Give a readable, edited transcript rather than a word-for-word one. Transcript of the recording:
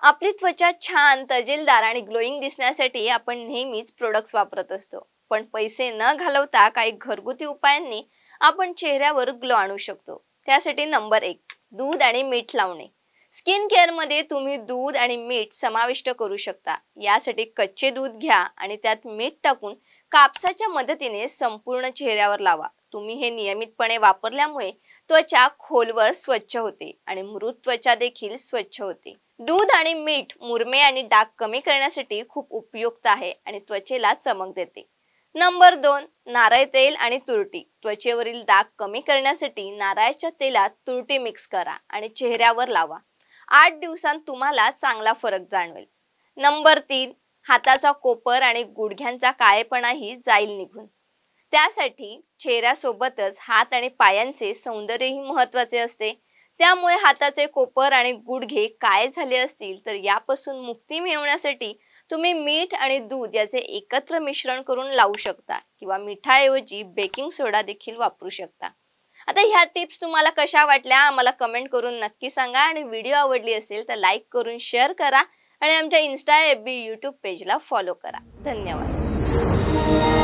आपली त्वचा छान, तजेलदार आणि ग्लोईंग दिसण्यासाठी आपण नेहमीच प्रोडक्ट्स वापरत असतो. पण पैसे न घालवता काही घरगुती उपायांनी आपण चेहऱ्यावर ग्लो आणू शकतो. त्यासाठी नंबर 1, दूध आणि मीठ लावणे. स्किन केअर मध्ये तुम्ही दूध आणि मीठ समाविष्ट करू शकता. यासाठी कच्चे दूध घ्या आणि त्यात मीठ टाकून कापसाच्या मदतीने संपूर्ण चेहऱ्यावर लावा. तुम्ही हे नियमितपणे वापरल्यामुळे त्वचा खोलवर स्वच्छ होते आणि मृत त्वचा देखील स्वच्छ होते. दूध आणि मीठ मुरमे आणि डाग कमी करण्यासाठी खूप उपयुक्त आहे आणि त्वचेला चमक देते. नंबर 2, नारळ तेल आणि तुरटी. त्वचेवरील डाग कमी करण्यासाठी नारळाच्या तेलात तुरटी मिक्स करा आणि चेहऱ्यावर लावा. 8 दिवसांत तुम्हाला चांगला फरक जाणवेल. नंबर 3, हाताचा कोपर आणि गुडघ्यांचा काळेपणाही जाईल निघून. त्यासाठी चेहऱ्यासोबतच हात आणि पायांचे सौंदर्यही महत्त्वाचे असते. त्यामुळे हाताचे कोपर आणि गुडघे काळे झाले असतील तर यापासून मुक्ती मिळवण्यासाठी तुम्ही मीठ आणि दूध याचे एकत्र मिश्रण करून लावू शकता किंवा मिठाऐवजी बेकिंग सोडा देखील वापरू शकता. आता ह्या टिप्स तुम्हाला कशा वाटल्या आम्हाला कमेंट करून नक्की सांगा आणि व्हिडिओ आवडली असेल तर लाईक करून शेअर करा आणि आमच्या इन्स्टा, FB, YouTube पेजला फॉलो करा. धन्यवाद.